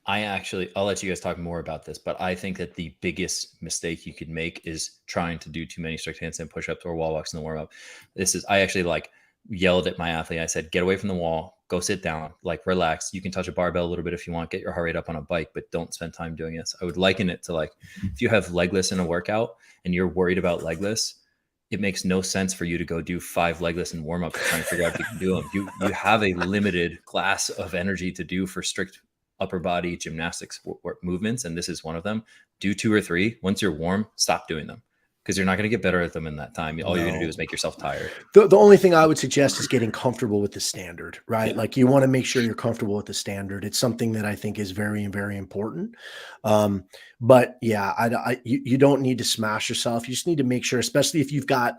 I'll let you guys talk more about this, but I think that the biggest mistake you could make is trying to do too many strict handstand push-ups or wall walks in the warm up. I actually yelled at my athlete. I said, get away from the wall, go sit down, relax. You can touch a barbell a little bit if you want, get your heart rate up on a bike, but don't spend time doing this. I would liken it to if you have legless in a workout and you're worried about legless, it makes no sense for you to go do 5 legless and warm up trying to figure out if you can do them. You have a limited class of energy to do for strict upper body gymnastics movements. And this is one of them. Do 2 or 3. Once you're warm, stop doing them, because you're not going to get better at them in that time. All you're going to do is make yourself tired. The only thing I would suggest is getting comfortable with the standard, right? Yeah. Like you want to make sure you're comfortable with the standard. It's something that I think is very, very important. But yeah, you don't need to smash yourself. You just need to make sure, especially if you've got,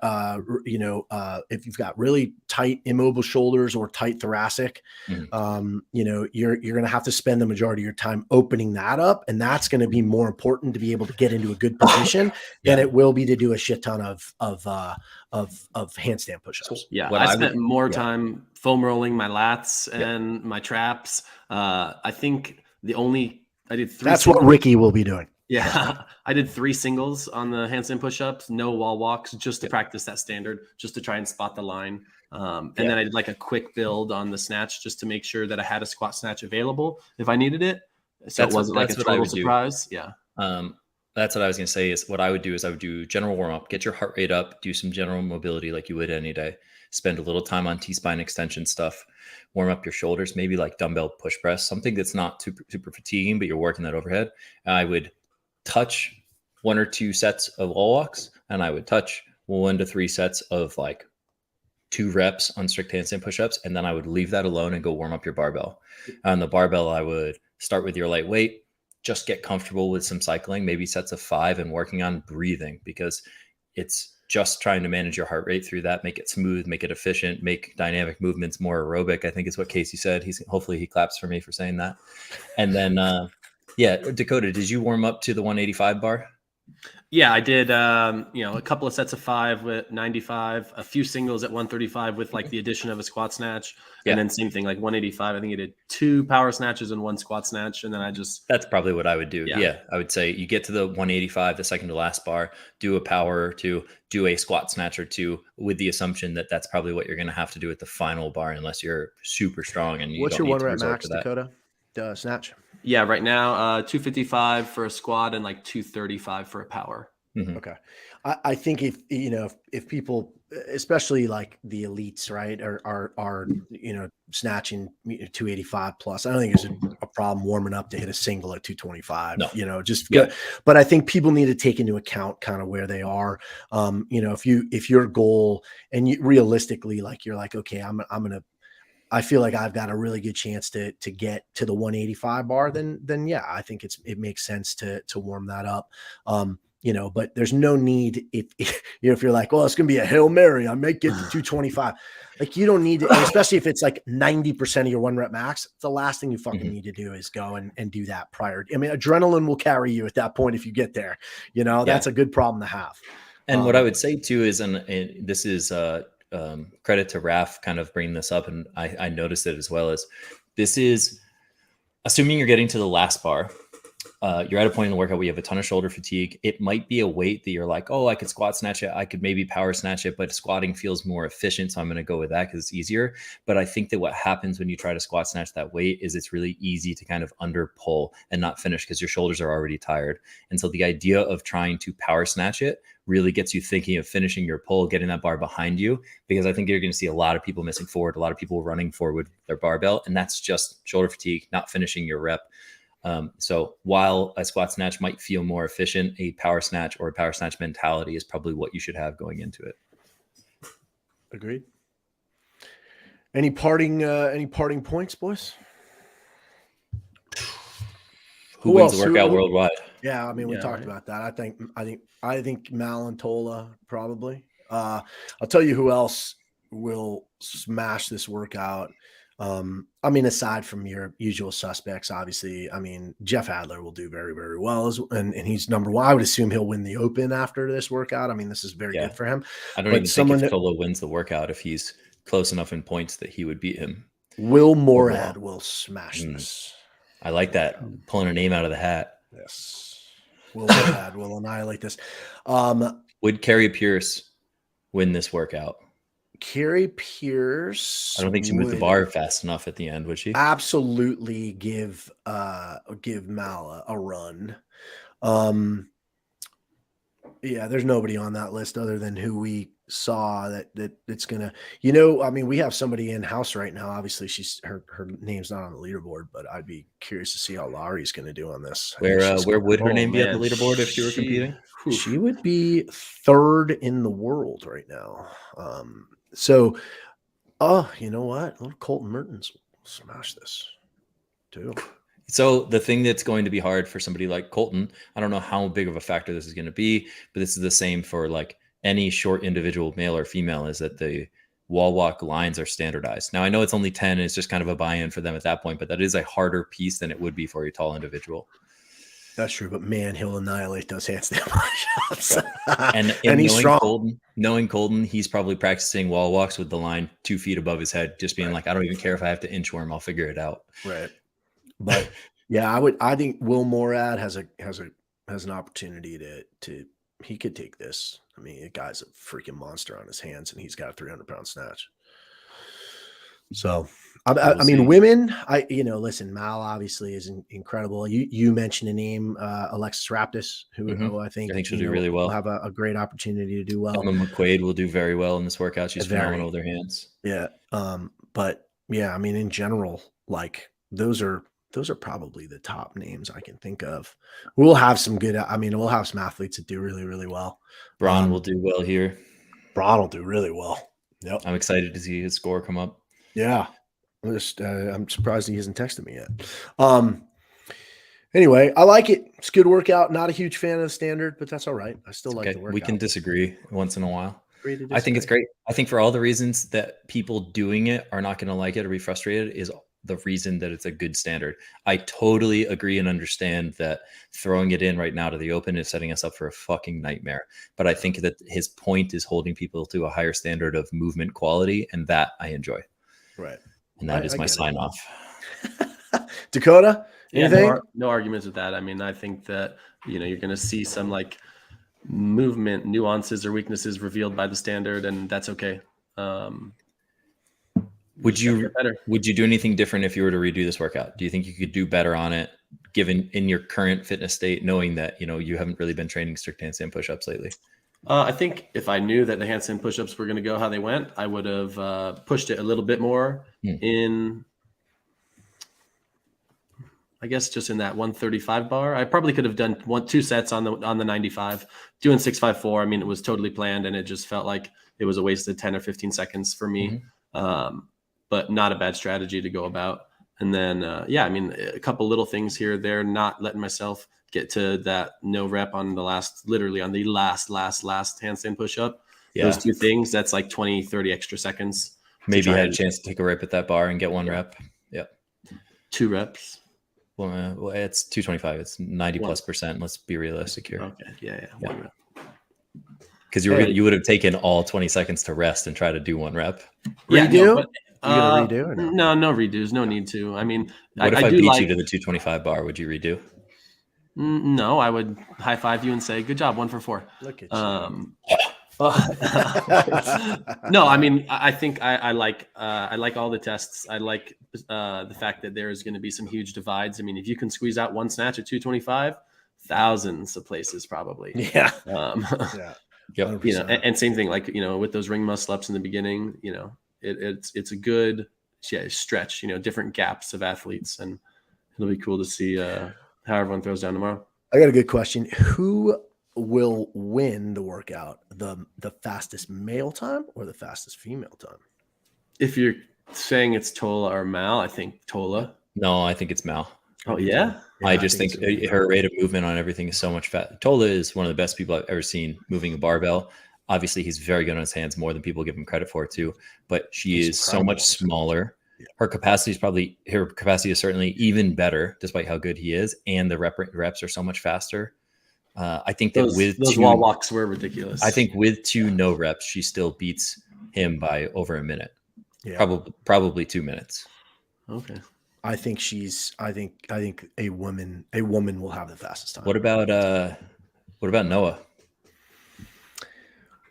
if you've got really tight immobile shoulders or tight thoracic, you're going to have to spend the majority of your time opening that up. And that's going to be more important to be able to get into a good position than it will be to do a shit ton of handstand push-ups. Yeah. I spent more time foam rolling my lats and my traps. I think I did 3. That's what Ricky will be doing. Yeah. I did 3 singles on the handstand push-ups, no wall walks, just to practice that standard, just to try and spot the line. And then I did a quick build on the snatch just to make sure that I had a squat snatch available if I needed it. So it wasn't a total surprise. Yeah. That's what I was going to say is what I would do is I would do general warm up, get your heart rate up, do some general mobility like you would any day, spend a little time on T-spine extension stuff, warm up your shoulders, maybe dumbbell push press, something that's not super fatiguing, but you're working that overhead. I would touch 1 or 2 sets of wall walks, and I would touch 1 to 3 sets of 2 reps on strict handstand push-ups. And then I would leave that alone and go warm up your barbell. On the barbell, I would start with your lightweight, just get comfortable with some cycling, maybe sets of 5, and working on breathing, because it's just trying to manage your heart rate through that, make it smooth, make it efficient, make dynamic movements more aerobic, I think is what Casey said. Hopefully he claps for me for saying that. And then, yeah, Dakota, did you warm up to the 185 bar? Yeah, I did, a couple of sets of 5 with 95, a few singles at 135 with like the addition of a squat snatch. Yeah. And then same thing, like 185, I think I did 2 power snatches and 1 squat snatch. And then that's probably what I would do. Yeah. Yeah. I would say you get to the 185, the second to last bar, do a power or 2, do a squat snatch or 2, with the assumption that that's probably what you're going to have to do at the final bar, unless you're super strong and you What's don't your need one to rep resort max, to that. Dakota? Snatch. Yeah, right now, 255 for a squat and like 235 for a power. Mm-hmm. Okay. I think if people, especially like the elites, right, are snatching 285 plus, I don't think there's a problem warming up to hit a single at 225. No. Just good. But I think people need to take into account kind of where they are. If your goal, and realistically, like you're like, okay, I feel like I've got a really good chance to get to the 185 bar, then yeah, I think it makes sense to warm that up. But there's no need if you're like, well, it's going to be a Hail Mary, I might get to 225. Like, you don't need to, especially if it's like 90% of your 1 rep max. The last thing you fucking need to do is go and do that prior. I mean, adrenaline will carry you at that point if you get there. That's a good problem to have. And what I would say too is, and this is credit to Raf kind of bringing this up, and I noticed it as well, as this is assuming you're getting to the last bar. You're at a point in the workout where you have a ton of shoulder fatigue. It might be a weight that you're like, oh, I could squat snatch it, I could maybe power snatch it, but squatting feels more efficient, so I'm going to go with that because it's easier. But I think that what happens when you try to squat snatch that weight is it's really easy to kind of under pull and not finish because your shoulders are already tired. And so the idea of trying to power snatch it really gets you thinking of finishing your pull, getting that bar behind you, because I think you're going to see a lot of people missing forward, a lot of people running forward with their barbell, and that's just shoulder fatigue, not finishing your rep. So while a squat snatch might feel more efficient, a power snatch or a power snatch mentality is probably what you should have going into it. Agreed. Any parting points, boys? Who wins the workout worldwide? Yeah, I mean, we talked about that. I think Mal and Tola probably. I'll tell you who else will smash this workout. I mean, aside from your usual suspects, obviously, I mean, Jeff Adler will do very, very well, and he's number 1. I would assume he'll win the Open after this workout. I mean, this is very good for him. I don't even think if Tola wins the workout, if he's close enough in points, that he would beat him. Will Morad will smash this. I like that. Pulling a name out of the hat. Yes. Will Morad will annihilate this. Would Carrie Pierce win this workout? Carrie Pierce. I don't think she moved the bar fast enough at the end, would she? Absolutely give Mal a run. Yeah, there's nobody on that list other than who we saw that it's gonna, I mean, we have somebody in house right now. Obviously, her name's not on the leaderboard, but I'd be curious to see how Laurie's gonna do on this. Where would her name be on the leaderboard if she were competing? She would be 3rd in the world right now. So, you know what? Little Colton Mertens will smash this too. So the thing that's going to be hard for somebody like Colton, I don't know how big of a factor this is going to be, but this is the same for like any short individual, male or female, is that the wall walk lines are standardized. Now I know it's only 10 and it's just kind of a buy-in for them at that point, but that is a harder piece than it would be for a tall individual. That's true, but man, he'll annihilate those handstand shots. and he's strong. Knowing Colton, he's probably practicing wall walks with the line 2 feet above his head, just being like, I don't even care if I have to inchworm, I'll figure it out. Right. But yeah, I think Will Morad has an opportunity to he could take this. I mean, the guy's a freaking monster on his hands, and he's got a 300-pound snatch. So, I mean, women, listen, Mal obviously is incredible. You mentioned a name, Alexis Raptis, who I think she'll do really well. Will have a great opportunity to do well. Emma McQuaid will do very well in this workout. She's phenomenal with her hands. Yeah. But yeah, I mean, in general, like those are probably the top names I can think of. We'll have some athletes that do really, really well. Braun will do well here. Braun will do really well. Yep. I'm excited to see his score come up. Yeah. I'm surprised he hasn't texted me yet. Anyway, I like it. It's a good workout. Not a huge fan of the standard, but that's all right. I still like the workout. We can disagree once in a while. Agree to I think it's disagree. great. I think for all the reasons that people doing it are not going to like it or be frustrated is the reason that it's a good standard. I totally agree and understand that throwing it in right now to the open is setting us up for a fucking nightmare. But I think that his point is holding people to a higher standard of movement quality, and that I enjoy. Right. And that is my sign off. Dakota, Yeah, anything? no arguments with that. I mean, I think that, you're going to see some like movement nuances or weaknesses revealed by the standard, and that's okay. Would you do anything different if you were to redo this workout? Do you think you could do better on it, given in your current fitness state, knowing that you haven't really been training strict handstand push-ups lately? I think if I knew that the handstand push-ups were going to go how they went, I would have pushed it a little bit more in, I guess, just in that 135 bar. I probably could have done 2 sets on the 95, doing 654. I mean, it was totally planned, and it just felt like it was a waste of 10 or 15 seconds for me. But not a bad strategy to go about. And then, I mean, a couple little things here, there, not letting myself get to that no rep on the last handstand push-up. Yeah. Those 2 things, that's like 20, 30 extra seconds. Maybe you had a chance to take a rip at that bar and get 1 rep. Yeah. 2 reps. Well, it's 225. It's 90+%. Let's be realistic here. Okay. Yeah. 1 rep. Because you would have taken all 20 seconds to rest and try to do 1 rep. Redo? No, but, you gonna redo or no? No redos. No need to. I mean, what if I beat you to the 225 bar? Would you redo? No, I would high five you and say, "Good job, 1 for 4." Look at you. No, I mean, I think I like all the tests. I like the fact that there is going to be some huge divides. I mean, if you can squeeze out 1 snatch at 225, thousands of places probably. Yeah. Yep. And same thing, like, with those ring muscle ups in the beginning, it's a good stretch, different gaps of athletes, and it'll be cool to see how everyone throws down tomorrow. I got a good question. Who will win the workout? The fastest male time or the fastest female time? If you're saying it's Tola or Mal, I think Tola. No, I think it's Mal. Oh, yeah? I just think her rate of movement on everything is so much fast. Tola is one of the best people I've ever seen moving a barbell. Obviously, he's very good on his hands, more than people give him credit for too. But she's is so much smaller. Yeah. Her capacity is certainly even better, despite how good he is, and the reps are so much faster. I think that with those wall walks were ridiculous. I think with 2 no reps, she still beats him by over a minute. Yeah. Probably 2 minutes. Okay. I think a woman will have the fastest time. What about Noah?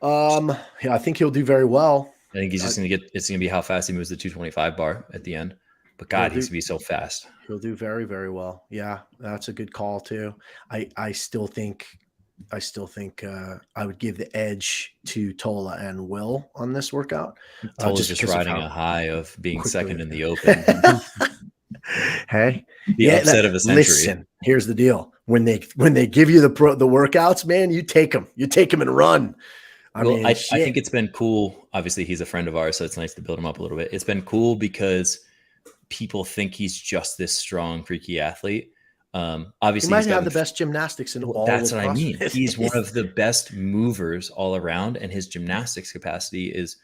I think he'll do very well. I think he's just it's gonna be how fast he moves the 225 bar at the end. But God, he's gonna be so fast. He'll do very, very well. Yeah, that's a good call too. I still think I would give the edge to Tola and Will on this workout. Tola's just riding a high of being second in the open. Hey, the upset of a century. Listen, here's the deal: when they give you the workouts, man, you take them and run. I think it's been cool. Obviously, he's a friend of ours, so it's nice to build him up a little bit. It's been cool because people think he's just this strong, freaky athlete. Obviously, he might have the best gymnastics in all. That's what I mean. He's one of the best movers all around, and his gymnastics capacity is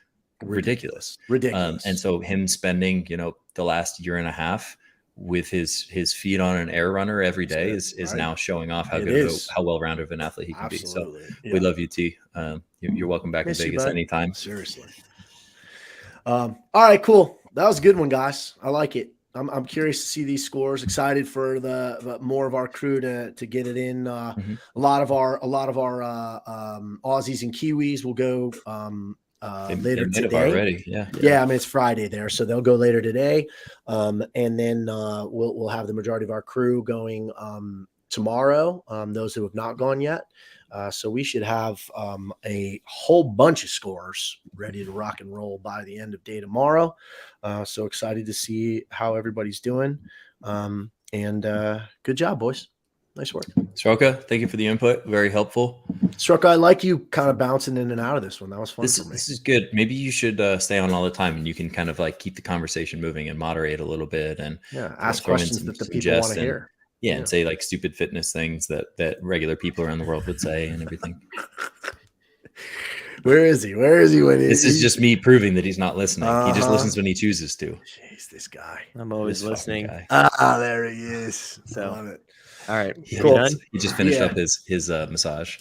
ridiculous. And so him spending, the last year and a half with his feet on an air runner every day is now showing off how well-rounded of an athlete he can be. So we love you, T. You're welcome back in Vegas anytime. Seriously. All right, cool. That was a good one, guys. I like it. I'm curious to see these scores. Excited for the more of our crew to get it in. A lot of our Aussies and Kiwis will go later today. Already. Yeah. I mean, it's Friday there, so they'll go later today, and then we'll have the majority of our crew going tomorrow. Those who have not gone yet. So we should have a whole bunch of scores ready to rock and roll by the end of day tomorrow. So excited to see how everybody's doing. And good job, boys. Nice work. Sroka, thank you for the input. Very helpful. Sroka, I like you kind of bouncing in and out of this one. That was fun for me. This is good. Maybe you should stay on all the time, and you can kind of like keep the conversation moving and moderate a little bit and ask questions that the people want to hear. Yeah, and say like stupid fitness things that regular people around the world would say and everything. Where is he? Where is he when This is just me proving that he's not listening. He just Uh-huh. listens when he chooses to. Jeez, this guy. I'm always This fucking listening. guy. There he is. So- Love it. All right. He Cool. just finished Yeah. up his massage.